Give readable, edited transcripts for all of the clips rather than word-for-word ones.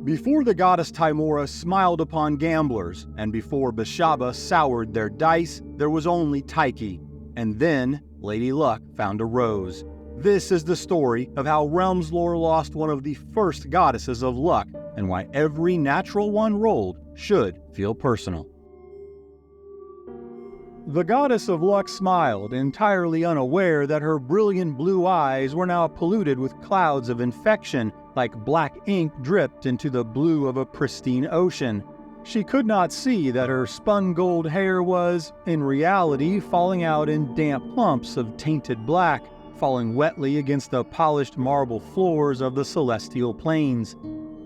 Before the goddess Tymora smiled upon gamblers, and before Beshaba soured their dice, there was only Tyche. And then Lady Luck found a rose. This is the story of how Realms lore lost one of the first goddesses of luck, and why every natural one rolled should feel personal. The goddess of luck smiled, entirely unaware that her brilliant blue eyes were now polluted with clouds of infection, like black ink dripped into the blue of a pristine ocean. She could not see that her spun gold hair was, in reality, falling out in damp clumps of tainted black, falling wetly against the polished marble floors of the celestial plains.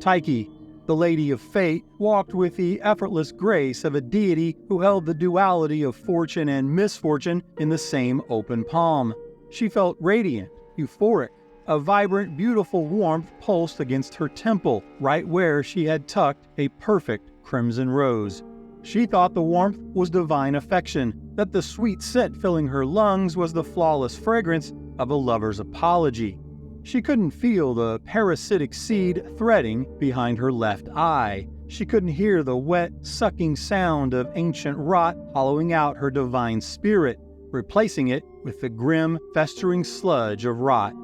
Tyche, the Lady of Fate, walked with the effortless grace of a deity who held the duality of fortune and misfortune in the same open palm. She felt radiant, euphoric. A vibrant, beautiful warmth pulsed against her temple, right where she had tucked a perfect crimson rose. She thought the warmth was divine affection, that the sweet scent filling her lungs was the flawless fragrance of a lover's apology. She couldn't feel the parasitic seed threading behind her left eye. She couldn't hear the wet, sucking sound of ancient rot hollowing out her divine spirit, replacing it with the grim, festering sludge of rot.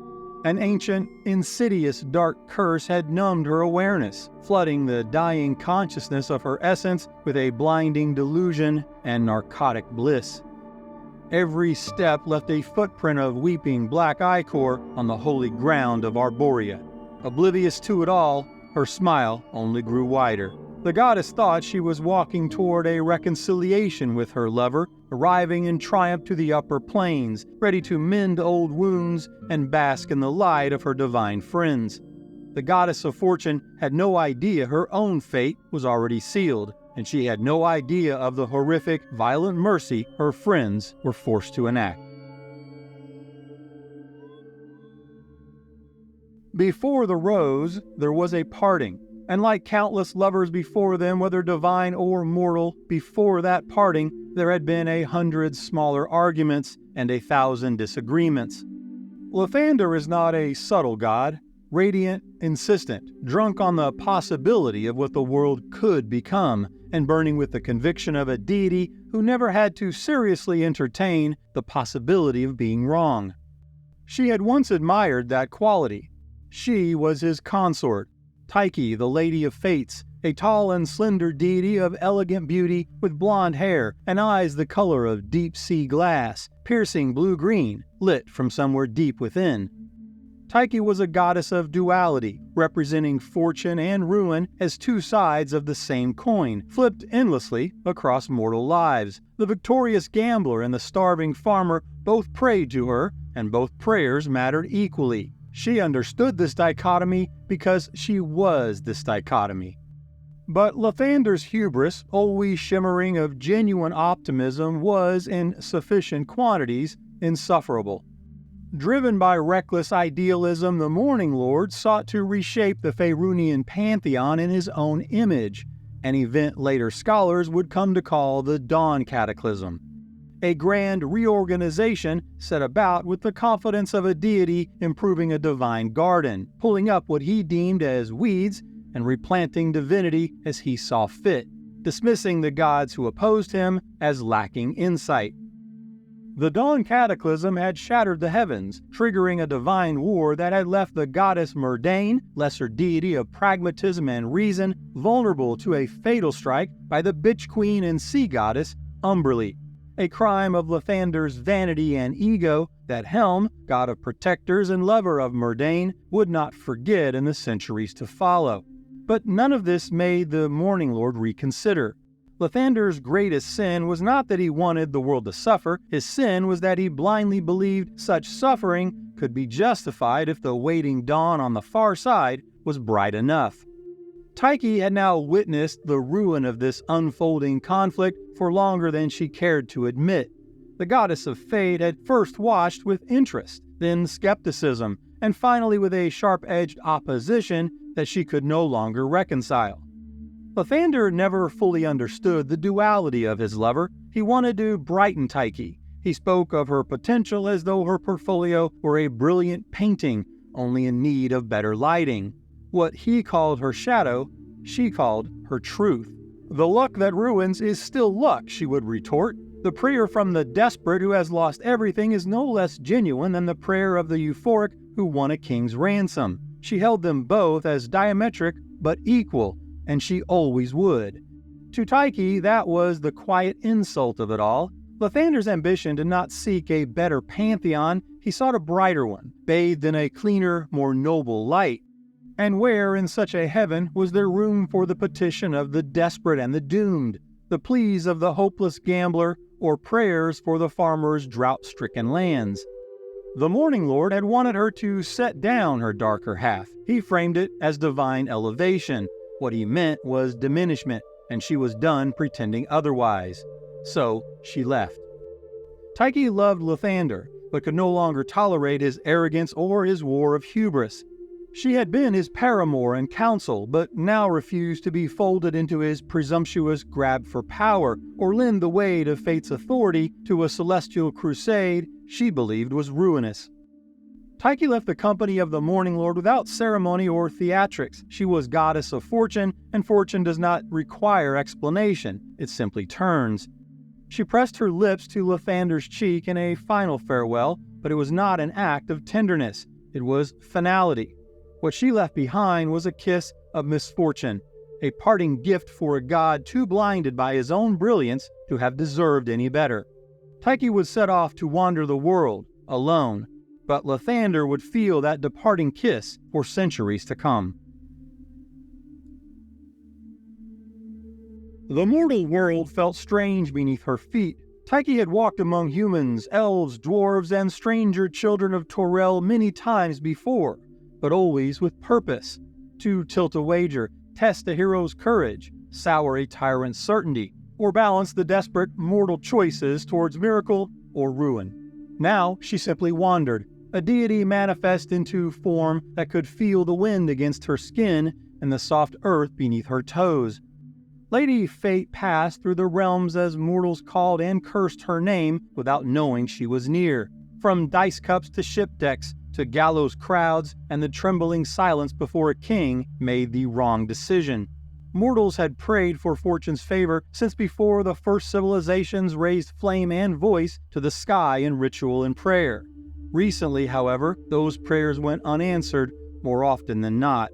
An ancient, insidious, dark curse had numbed her awareness, flooding the dying consciousness of her essence with a blinding delusion and narcotic bliss. Every step left a footprint of weeping black ichor on the holy ground of Arborea. Oblivious to it all, her smile only grew wider. The goddess thought she was walking toward a reconciliation with her lover, arriving in triumph to the upper planes, ready to mend old wounds and bask in the light of her divine friends. The goddess of fortune had no idea her own fate was already sealed, and she had no idea of the horrific, violent mercy her friends were forced to enact. Before the rose, there was a parting. And like countless lovers before them, whether divine or mortal, before that parting, there had been 100 smaller arguments and 1,000 disagreements. Lathander is not a subtle god, radiant, insistent, drunk on the possibility of what the world could become, and burning with the conviction of a deity who never had to seriously entertain the possibility of being wrong. She had once admired that quality. She was his consort, Tyche, the Lady of Fates, a tall and slender deity of elegant beauty with blonde hair and eyes the color of deep-sea glass, piercing blue-green, lit from somewhere deep within. Tyche was a goddess of duality, representing fortune and ruin as two sides of the same coin, flipped endlessly across mortal lives. The victorious gambler and the starving farmer both prayed to her, and both prayers mattered equally. She understood this dichotomy because she was this dichotomy. But Lathander's hubris, always shimmering of genuine optimism, was, in sufficient quantities, insufferable. Driven by reckless idealism, the Morning Lord sought to reshape the Faerunian pantheon in his own image, an event later scholars would come to call the Dawn Cataclysm. A grand reorganization set about with the confidence of a deity improving a divine garden, pulling up what he deemed as weeds and replanting divinity as he saw fit, dismissing the gods who opposed him as lacking insight. The Dawn Cataclysm had shattered the heavens, triggering a divine war that had left the goddess Myrdain, lesser deity of pragmatism and reason, vulnerable to a fatal strike by the bitch queen and sea goddess Umberly. A crime of Lathander's vanity and ego that Helm, god of protectors and lover of Myrdain, would not forget in the centuries to follow. But none of this made the Morning Lord reconsider. Lathander's greatest sin was not that he wanted the world to suffer. His sin was that he blindly believed such suffering could be justified if the waiting dawn on the far side was bright enough. Tyche had now witnessed the ruin of this unfolding conflict for longer than she cared to admit. The goddess of fate had first watched with interest, then skepticism, and finally with a sharp-edged opposition that she could no longer reconcile. Lathander never fully understood the duality of his lover. He wanted to brighten Tyche. He spoke of her potential as though her portfolio were a brilliant painting, only in need of better lighting. What he called her shadow she called her truth. The luck that ruins is still luck, she would retort. The prayer from the desperate who has lost everything is no less genuine than the prayer of the euphoric who won a king's ransom. She held them both as diametric but equal, and she always would. To Tyche, that was the quiet insult of it all. Lathander's ambition did not seek a better pantheon, he sought a brighter one, bathed in a cleaner, more noble light. And where in such a heaven was there room for the petition of the desperate and the doomed, the pleas of the hopeless gambler, or prayers for the farmer's drought-stricken lands? The Morning Lord had wanted her to set down her darker half. He framed it as divine elevation. What he meant was diminishment, and she was done pretending otherwise. So she left. Tyche loved Lathander, but could no longer tolerate his arrogance or his war of hubris. She had been his paramour and counsel, but now refused to be folded into his presumptuous grab for power, or lend the weight of fate's authority to a celestial crusade she believed was ruinous. Tyche left the company of the Morning Lord without ceremony or theatrics. She was goddess of fortune, and fortune does not require explanation, it simply turns. She pressed her lips to Lathander's cheek in a final farewell, but it was not an act of tenderness. It was finality. What she left behind was a kiss of misfortune, a parting gift for a god too blinded by his own brilliance to have deserved any better. Tyche would set off to wander the world, alone, but Lathander would feel that departing kiss for centuries to come. The mortal world felt strange beneath her feet. Tyche had walked among humans, elves, dwarves, and stranger children of Torel many times before, but always with purpose: to tilt a wager, test a hero's courage, sour a tyrant's certainty, or balance the desperate mortal choices towards miracle or ruin. Now she simply wandered, a deity manifest into form that could feel the wind against her skin and the soft earth beneath her toes. Lady Fate passed through the realms as mortals called and cursed her name without knowing she was near. From dice cups to ship decks, to gallows crowds, and the trembling silence before a king made the wrong decision. Mortals had prayed for fortune's favor since before the first civilizations raised flame and voice to the sky in ritual and prayer. Recently, however, those prayers went unanswered more often than not.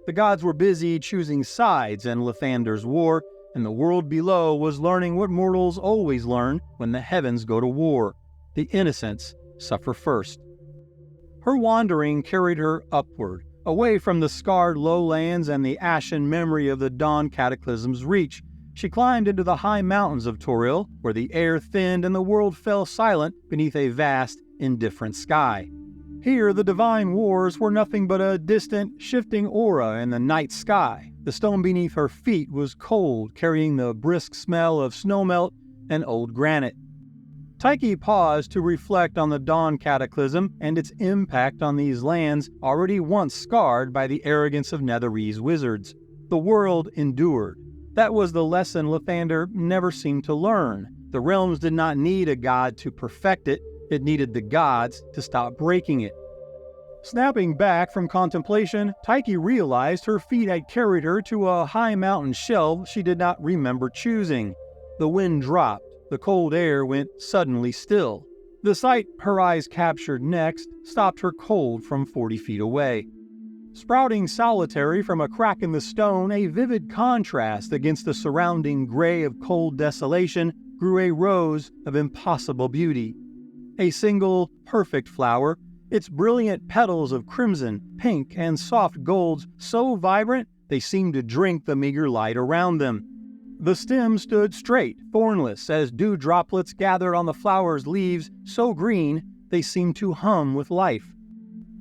The gods were busy choosing sides in Lathander's war, and the world below was learning what mortals always learn when the heavens go to war: the innocents suffer first. Her wandering carried her upward, away from the scarred lowlands and the ashen memory of the dawn cataclysm's reach. She climbed into the high mountains of Toril, where the air thinned and the world fell silent beneath a vast, indifferent sky. Here the divine wars were nothing but a distant, shifting aura in the night sky. The stone beneath her feet was cold, carrying the brisk smell of snowmelt and old granite. Tyche paused to reflect on the dawn cataclysm and its impact on these lands already once scarred by the arrogance of Netherese wizards. The world endured. That was the lesson Lathander never seemed to learn. The realms did not need a god to perfect it. It needed the gods to stop breaking it. Snapping back from contemplation, Tyche realized her feet had carried her to a high mountain shelf she did not remember choosing. The wind dropped. The cold air went suddenly still. The sight her eyes captured next stopped her cold from 40 feet away. Sprouting solitary from a crack in the stone, a vivid contrast against the surrounding gray of cold desolation, grew a rose of impossible beauty. A single, perfect flower, its brilliant petals of crimson, pink, and soft golds so vibrant they seemed to drink the meager light around them. The stem stood straight, thornless, as dew droplets gathered on the flower's leaves, so green they seemed to hum with life.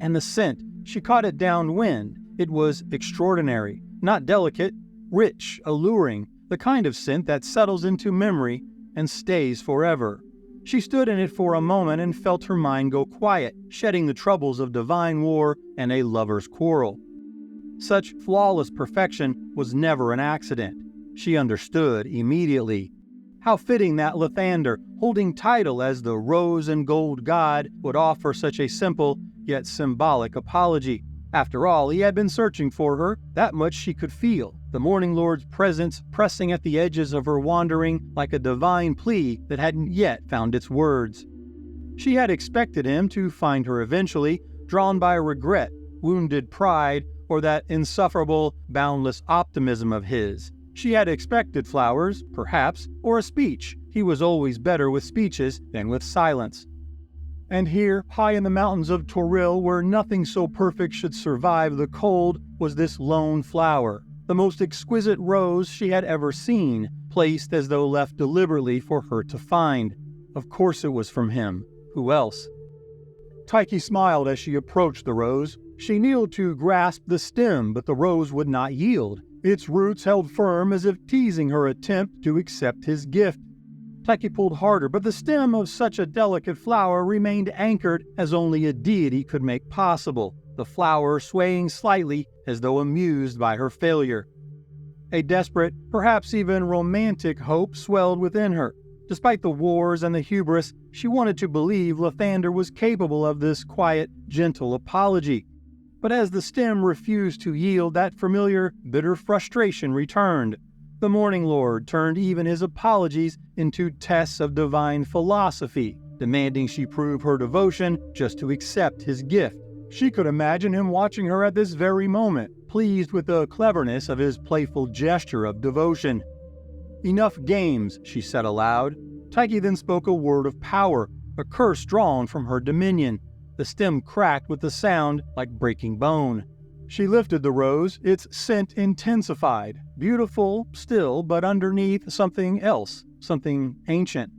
And the scent, she caught it downwind. It was extraordinary, not delicate, rich, alluring, the kind of scent that settles into memory and stays forever. She stood in it for a moment and felt her mind go quiet, shedding the troubles of divine war and a lover's quarrel. Such flawless perfection was never an accident. She understood immediately. How fitting that Lathander, holding title as the rose and gold god, would offer such a simple yet symbolic apology. After all, he had been searching for her, that much she could feel. the Morning Lord's presence pressing at the edges of her wandering like a divine plea that hadn't yet found its words. She had expected him to find her eventually, drawn by regret, wounded pride, or that insufferable, boundless optimism of his. She had expected flowers, perhaps, or a speech. He was always better with speeches than with silence. And here, high in the mountains of Toril, where nothing so perfect should survive the cold, was this lone flower, the most exquisite rose she had ever seen, placed as though left deliberately for her to find. Of course it was from him. Who else? Tyche smiled as she approached the rose. She kneeled to grasp the stem, but the rose would not yield. Its roots held firm as if teasing her attempt to accept his gift. Tyche pulled harder, but the stem of such a delicate flower remained anchored as only a deity could make possible, the flower swaying slightly as though amused by her failure. A desperate, perhaps even romantic hope swelled within her. Despite the wars and the hubris, she wanted to believe Lathander was capable of this quiet, gentle apology. But as the stem refused to yield, that familiar, bitter frustration returned. The Morning Lord turned even his apologies into tests of divine philosophy, demanding she prove her devotion just to accept his gift. She could imagine him watching her at this very moment, pleased with the cleverness of his playful gesture of devotion. "Enough games," she said aloud. Tyche then spoke a word of power, a curse drawn from her dominion. The stem cracked with a sound like breaking bone. She lifted the rose, its scent intensified, beautiful still, but underneath something else, something ancient.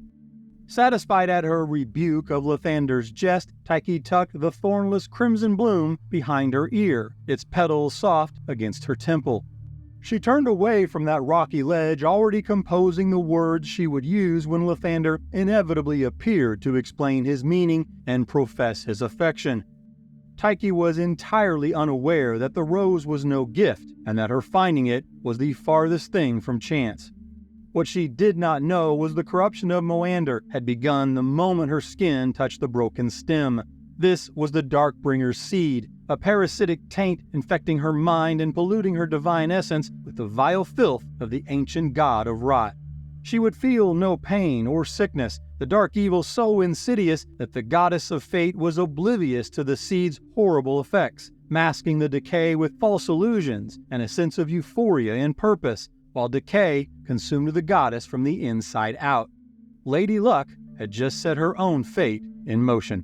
Satisfied at her rebuke of Lathander's jest, Tyche tucked the thornless crimson bloom behind her ear, its petals soft against her temple. She turned away from that rocky ledge, already composing the words she would use when Lathander inevitably appeared to explain his meaning and profess his affection. Tyche was entirely unaware that the rose was no gift, and that her finding it was the farthest thing from chance. What she did not know was the corruption of Moander had begun the moment her skin touched the broken stem. This was the Darkbringer's seed, a parasitic taint infecting her mind and polluting her divine essence with the vile filth of the ancient god of rot. She would feel no pain or sickness, the dark evil so insidious that the goddess of fate was oblivious to the seed's horrible effects, masking the decay with false illusions and a sense of euphoria and purpose, while decay consumed the goddess from the inside out. Lady Luck had just set her own fate in motion.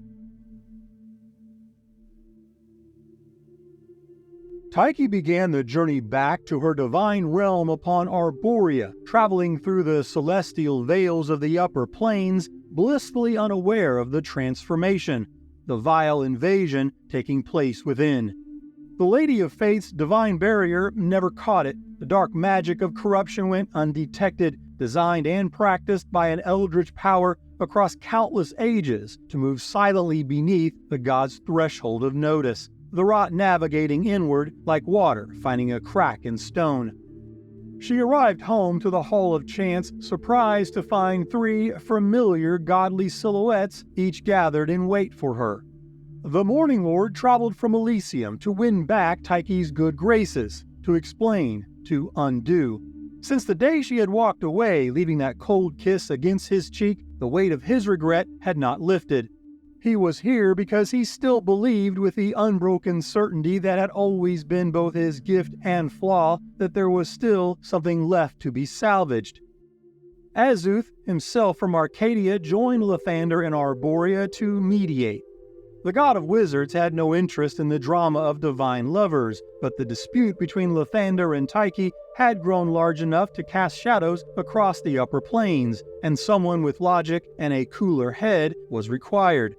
Tyche began the journey back to her divine realm upon Arborea, traveling through the celestial veils of the upper planes, blissfully unaware of the transformation, the vile invasion taking place within. The Lady of Faith's divine barrier never caught it. The dark magic of corruption went undetected, designed and practiced by an eldritch power across countless ages to move silently beneath the god's threshold of notice. The rot navigating inward like water finding a crack in stone. She arrived home to the Hall of Chance, surprised to find 3 familiar godly silhouettes, each gathered in wait for her. The Morning Lord traveled from Elysium to win back Tyche's good graces, to explain, to undo. Since the day she had walked away, leaving that cold kiss against his cheek, the weight of his regret had not lifted. He was here because he still believed with the unbroken certainty that had always been both his gift and flaw that there was still something left to be salvaged. Azuth, himself from Arcadia, joined Lathander in Arborea to mediate. The god of wizards had no interest in the drama of divine lovers, but the dispute between Lathander and Tyche had grown large enough to cast shadows across the upper planes, and someone with logic and a cooler head was required.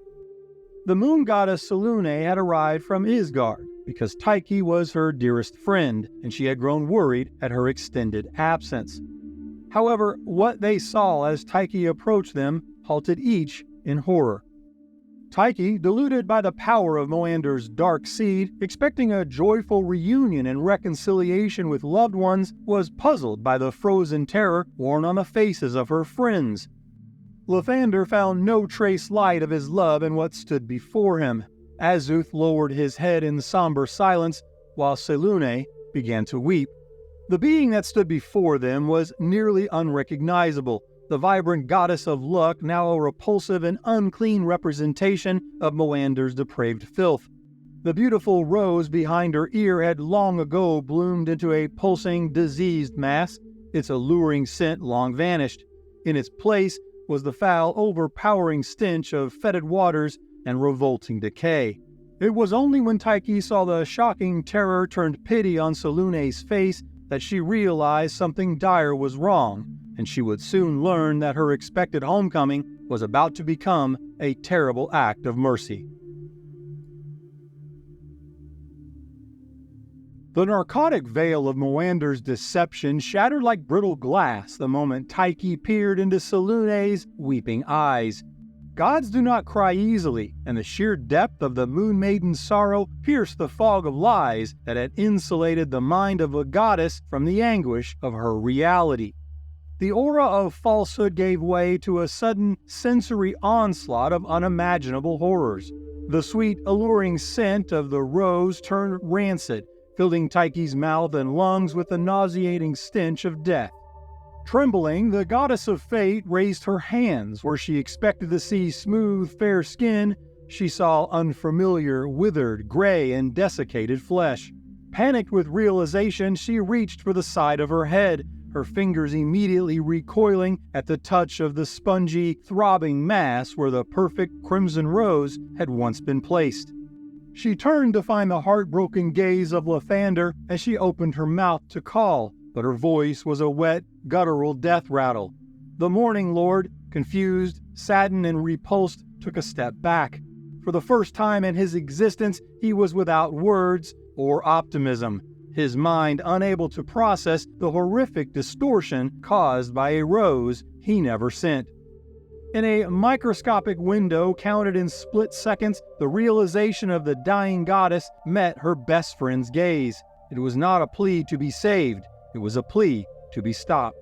The moon goddess Selûne had arrived from Isgard, because Tyche was her dearest friend, and she had grown worried at her extended absence. However, what they saw as Tyche approached them halted each in horror. Tyche, deluded by the power of Moander's dark seed, expecting a joyful reunion and reconciliation with loved ones, was puzzled by the frozen terror worn on the faces of her friends. Lathander found no trace light of his love in what stood before him. Azuth lowered his head in somber silence, while Selûne began to weep. The being that stood before them was nearly unrecognizable, the vibrant goddess of luck now a repulsive and unclean representation of Moander's depraved filth. The beautiful rose behind her ear had long ago bloomed into a pulsing, diseased mass, its alluring scent long vanished. In its place was the foul, overpowering stench of fetid waters and revolting decay. It was only when Tyche saw the shocking terror turned pity on Selûne's face that she realized something dire was wrong, and she would soon learn that her expected homecoming was about to become a terrible act of mercy. The narcotic veil of Moander's deception shattered like brittle glass the moment Tyche peered into Selûne's weeping eyes. Gods do not cry easily, and the sheer depth of the Moon Maiden's sorrow pierced the fog of lies that had insulated the mind of a goddess from the anguish of her reality. The aura of falsehood gave way to a sudden sensory onslaught of unimaginable horrors. The sweet, alluring scent of the rose turned rancid, filling Tyche's mouth and lungs with the nauseating stench of death. Trembling, the goddess of fate raised her hands. Where she expected to see smooth, fair skin, she saw unfamiliar, withered, gray, and desiccated flesh. Panicked with realization, she reached for the side of her head, her fingers immediately recoiling at the touch of the spongy, throbbing mass where the perfect crimson rose had once been placed. She turned to find the heartbroken gaze of Lathander as she opened her mouth to call, but her voice was a wet, guttural death rattle. The Morning Lord, confused, saddened, and repulsed, took a step back. For the first time in his existence, he was without words or optimism, his mind unable to process the horrific distortion caused by a rose he never sent. In a microscopic window counted in split seconds, the realization of the dying goddess met her best friend's gaze. It was not a plea to be saved, it was a plea to be stopped.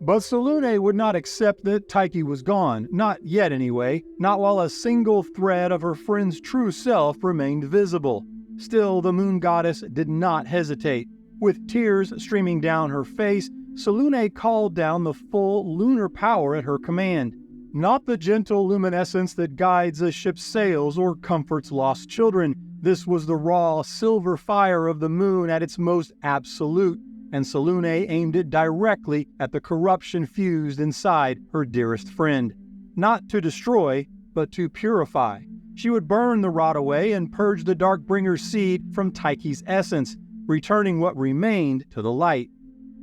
But Selûne would not accept that Tyche was gone, not yet anyway, not while a single thread of her friend's true self remained visible. Still, the moon goddess did not hesitate. With tears streaming down her face, Selûne called down the full lunar power at her command. Not the gentle luminescence that guides a ship's sails or comforts lost children. This was the raw silver fire of the moon at its most absolute, and Selûne aimed it directly at the corruption fused inside her dearest friend. Not to destroy, but to purify. She would burn the rot away and purge the Darkbringer's seed from Tyche's essence, returning what remained to the light.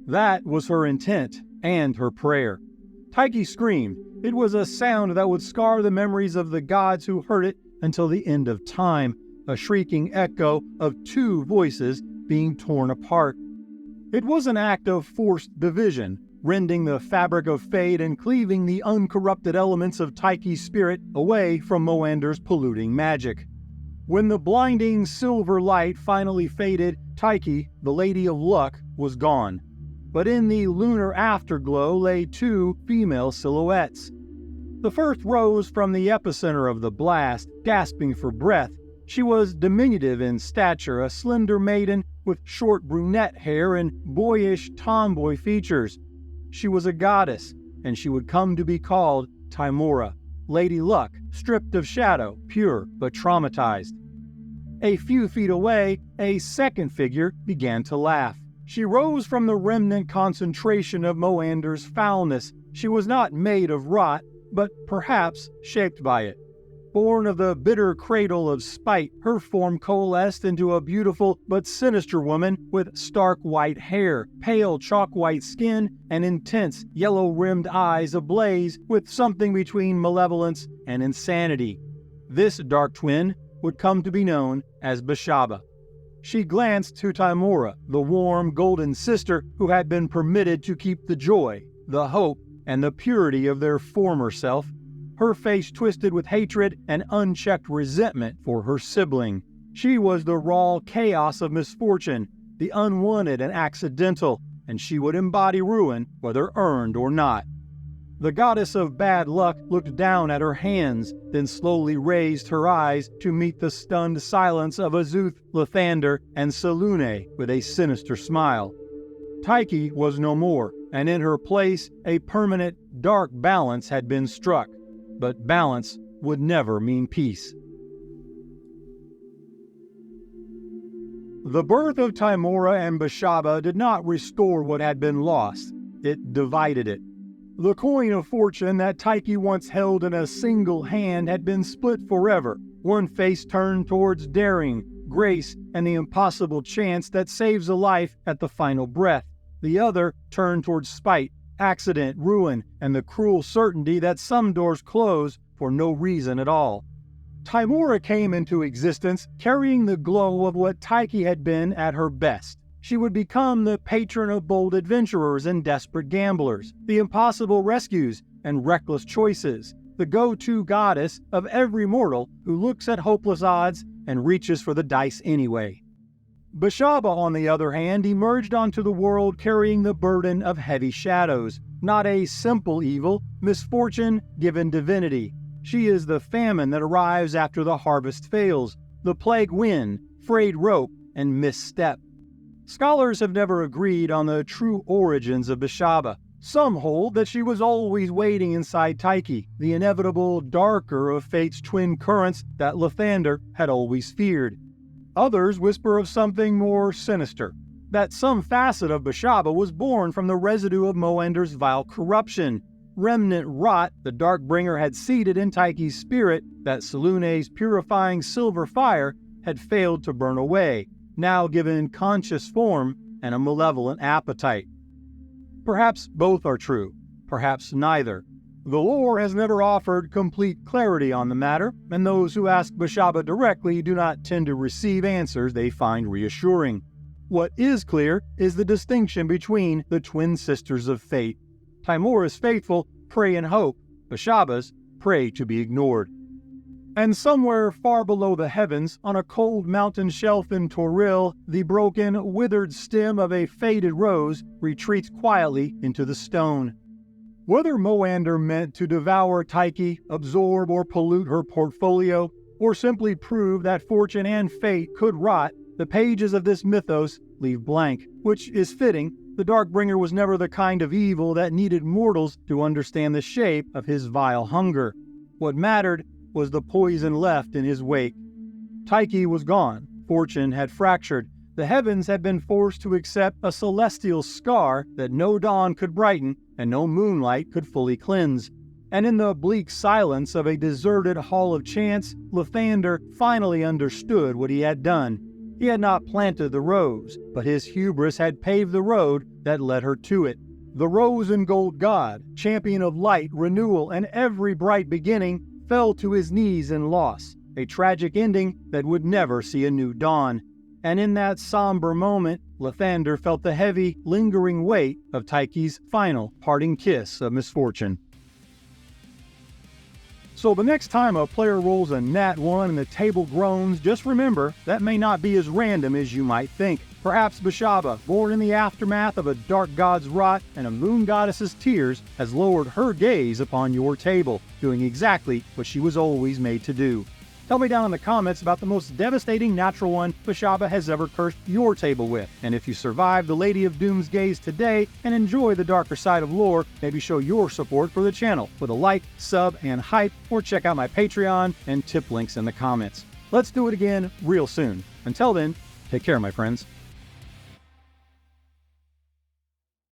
That was her intent and her prayer. Tyche screamed. It was a sound that would scar the memories of the gods who heard it until the end of time, a shrieking echo of two voices being torn apart. It was an act of forced division, rending the fabric of fate and cleaving the uncorrupted elements of Tyche's spirit away from Moander's polluting magic. When the blinding silver light finally faded, Tyche, the Lady of Luck, was gone. But in the lunar afterglow lay two female silhouettes. The first rose from the epicenter of the blast, gasping for breath. She was diminutive in stature, a slender maiden with short brunette hair and boyish tomboy features. She was a goddess, and she would come to be called Tymora, Lady Luck, stripped of shadow, pure but traumatized. A few feet away, a second figure began to laugh. She rose from the remnant concentration of Moander's foulness. She was not made of rot, but perhaps shaped by it. Born of the bitter cradle of spite, her form coalesced into a beautiful but sinister woman with stark white hair, pale chalk-white skin, and intense yellow-rimmed eyes ablaze with something between malevolence and insanity. This dark twin would come to be known as Beshaba. She glanced to Tymora, the warm, golden sister who had been permitted to keep the joy, the hope, and the purity of their former self, her face twisted with hatred and unchecked resentment for her sibling. She was the raw chaos of misfortune, the unwanted and accidental, and she would embody ruin whether earned or not. The goddess of bad luck looked down at her hands, then slowly raised her eyes to meet the stunned silence of Azuth, Lathander, and Selûne with a sinister smile. Tyche was no more, and in her place a permanent dark balance had been struck. But balance would never mean peace. The birth of Tymora and Beshaba did not restore what had been lost. It divided it. The coin of fortune that Tyche once held in a single hand had been split forever. One face turned towards daring, grace, and the impossible chance that saves a life at the final breath. The other turned towards spite, accident, ruin, and the cruel certainty that some doors close for no reason at all. Tymora came into existence carrying the glow of what Tyche had been at her best. She would become the patron of bold adventurers and desperate gamblers, the impossible rescues and reckless choices, the go-to goddess of every mortal who looks at hopeless odds and reaches for the dice anyway. Beshaba, on the other hand, emerged onto the world carrying the burden of heavy shadows, not a simple evil, misfortune given divinity. She is the famine that arrives after the harvest fails, the plague wind, frayed rope, and misstep. Scholars have never agreed on the true origins of Beshaba. Some hold that she was always waiting inside Tyche, the inevitable darker of fate's twin currents that Lathander had always feared. Others whisper of something more sinister, that some facet of Beshaba was born from the residue of Moender's vile corruption, remnant rot the Darkbringer had seeded in Tyche's spirit that Selune's purifying silver fire had failed to burn away, now given conscious form and a malevolent appetite. Perhaps both are true, perhaps neither. The lore has never offered complete clarity on the matter, and those who ask Beshaba directly do not tend to receive answers they find reassuring. What is clear is the distinction between the twin sisters of fate. Tymora's faithful pray and hope, Beshaba's pray to be ignored. And somewhere far below the heavens, on a cold mountain shelf in Toril, the broken, withered stem of a faded rose retreats quietly into the stone. Whether Moander meant to devour Tyche, absorb or pollute her portfolio, or simply prove that fortune and fate could rot, the pages of this mythos leave blank, which is fitting. The Darkbringer was never the kind of evil that needed mortals to understand the shape of his vile hunger. What mattered was the poison left in his wake. Tyche was gone, fortune had fractured, the heavens had been forced to accept a celestial scar that no dawn could brighten and no moonlight could fully cleanse. And in the bleak silence of a deserted hall of chance, Lathander finally understood what he had done. He had not planted the rose, but his hubris had paved the road that led her to it. The rose and gold god, champion of light, renewal, and every bright beginning, fell to his knees in loss, a tragic ending that would never see a new dawn. And in that somber moment, Lathander felt the heavy, lingering weight of Tyche's final parting kiss of misfortune. So the next time a player rolls a nat 1 and the table groans, just remember that may not be as random as you might think. Perhaps Beshaba, born in the aftermath of a dark god's rot and a moon goddess's tears, has lowered her gaze upon your table, doing exactly what she was always made to do. Tell me down in the comments about the most devastating natural one Beshaba has ever cursed your table with. And if you survive the Lady of Doom's gaze today and enjoy the darker side of lore, maybe show your support for the channel with a like, sub, and hype, or check out my Patreon and tip links in the comments. Let's do it again real soon. Until then, take care, my friends.